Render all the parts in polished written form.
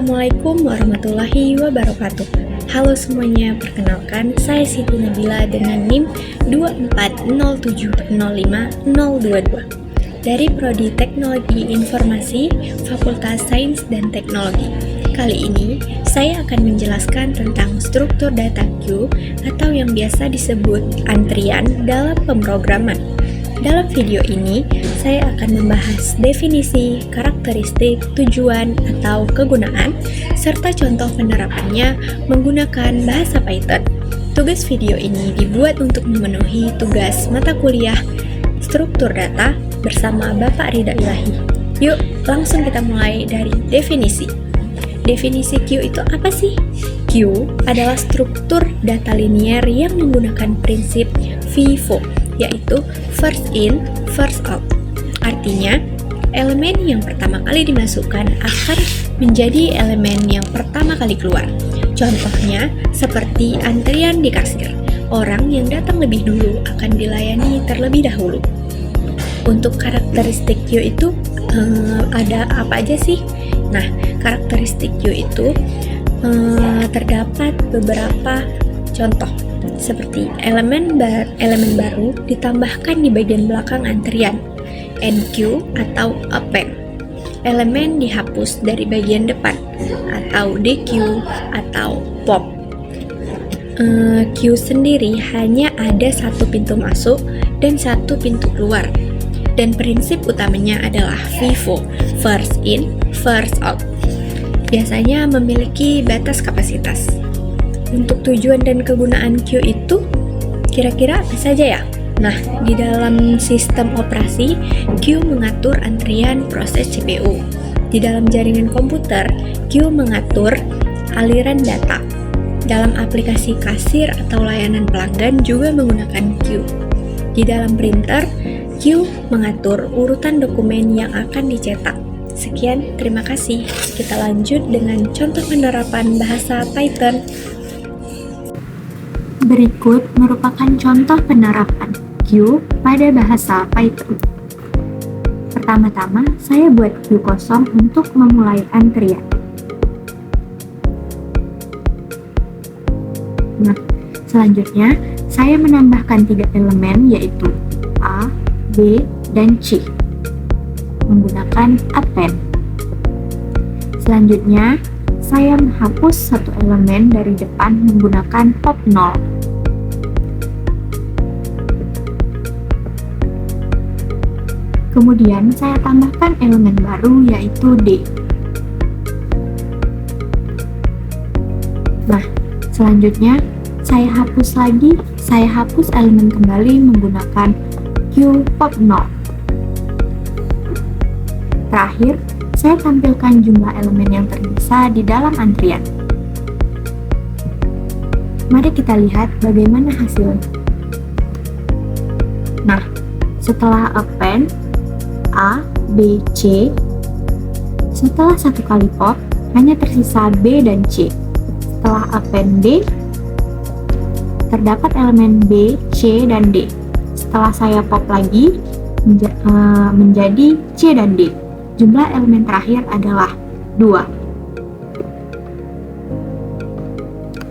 Assalamualaikum warahmatullahi wabarakatuh. Halo semuanya, perkenalkan saya Siti Nabila dengan NIM 240705022 dari Prodi Teknologi Informasi Fakultas Sains dan Teknologi. Kali ini saya akan menjelaskan tentang struktur data queue atau yang biasa disebut antrian dalam pemrograman. Dalam video ini, saya akan membahas definisi, karakteristik, tujuan, atau kegunaan, serta contoh penerapannya menggunakan bahasa Python. Tugas video ini dibuat untuk memenuhi tugas mata kuliah struktur data bersama Bapak Ridha Ilahi. Yuk, langsung kita mulai dari definisi. Definisi queue itu apa sih? Queue adalah struktur data linear yang menggunakan prinsip FIFO, yaitu first in, first out. Artinya, elemen yang pertama kali dimasukkan akan menjadi elemen yang pertama kali keluar. Contohnya, seperti antrian di kasir. Orang yang datang lebih dulu akan dilayani terlebih dahulu. Untuk karakteristik queue itu ada apa aja sih? Nah, karakteristik queue itu terdapat beberapa contoh, seperti elemen baru ditambahkan di bagian belakang antrian, NQ atau append. Elemen dihapus dari bagian depan, atau DQ atau pop. Queue sendiri hanya ada satu pintu masuk dan satu pintu keluar, dan prinsip utamanya adalah FIFO, first in, first out. Biasanya memiliki batas kapasitas. Untuk tujuan dan kegunaan queue itu kira-kira apa saja ya? Nah, di dalam sistem operasi, queue mengatur antrian proses CPU. Di dalam jaringan komputer, queue mengatur aliran data. Dalam aplikasi kasir atau layanan pelanggan juga menggunakan queue. Di dalam printer, queue mengatur urutan dokumen yang akan dicetak. Sekian, terima kasih. Kita lanjut dengan contoh penerapan bahasa Python. Berikut merupakan contoh penerapan queue pada bahasa Python. Pertama-tama, saya buat queue kosong untuk memulai antrian. Nah, selanjutnya, saya menambahkan 3 elemen yaitu A, B, dan C menggunakan append. Selanjutnya, saya menghapus satu elemen dari depan menggunakan pop 0. Kemudian saya tambahkan elemen baru yaitu D. Nah, selanjutnya saya hapus elemen kembali menggunakan Q pop 0. Terakhir, saya tampilkan jumlah elemen yang tersisa di dalam antrian. Mari kita lihat bagaimana hasilnya. Nah, setelah append A, B, C, setelah satu kali pop, hanya tersisa B dan C. Setelah append D, terdapat elemen B, C, dan D. Setelah saya pop lagi, menjadi C dan D. Jumlah elemen terakhir adalah 2.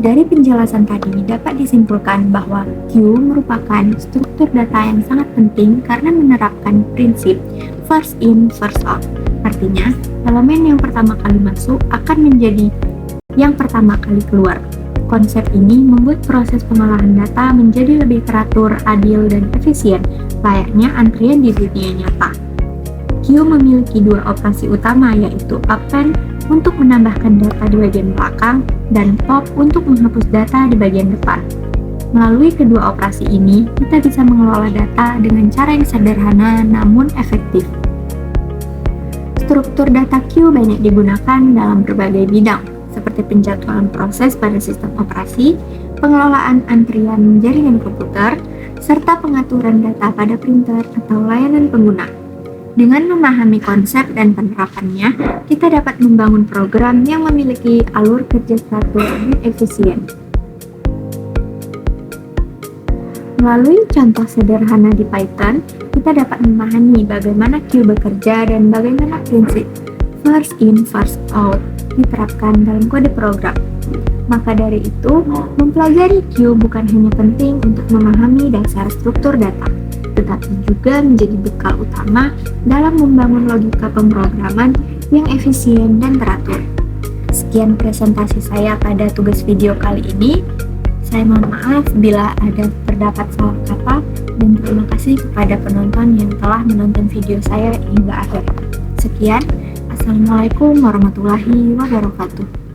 Dari penjelasan tadi dapat disimpulkan bahwa queue merupakan struktur data yang sangat penting karena menerapkan prinsip first in, first out. Artinya, elemen yang pertama kali masuk akan menjadi yang pertama kali keluar. Konsep ini membuat proses pengolahan data menjadi lebih teratur, adil, dan efisien, layaknya antrian di dunia nyata. Queue memiliki 2 operasi utama, yaitu append untuk menambahkan data di bagian belakang dan pop untuk menghapus data di bagian depan. Melalui kedua operasi ini, kita bisa mengelola data dengan cara yang sederhana namun efektif. Struktur data queue banyak digunakan dalam berbagai bidang, seperti penjadwalan proses pada sistem operasi, pengelolaan antrian jaringan komputer, serta pengaturan data pada printer atau layanan pengguna. Dengan memahami konsep dan penerapannya, kita dapat membangun program yang memiliki alur kerja teratur dan efisien. Melalui contoh sederhana di Python, kita dapat memahami bagaimana queue bekerja dan bagaimana prinsip first in, first out diterapkan dalam kode program. Maka dari itu, mempelajari Q bukan hanya penting untuk memahami dasar struktur data, tetapi juga menjadi bekal utama dalam membangun logika pemrograman yang efisien dan teratur. Sekian presentasi saya pada tugas video kali ini. Saya mohon maaf bila ada terdapat salah kata, dan terima kasih kepada penonton yang telah menonton video saya hingga akhir. Sekian, Assalamualaikum warahmatullahi wabarakatuh.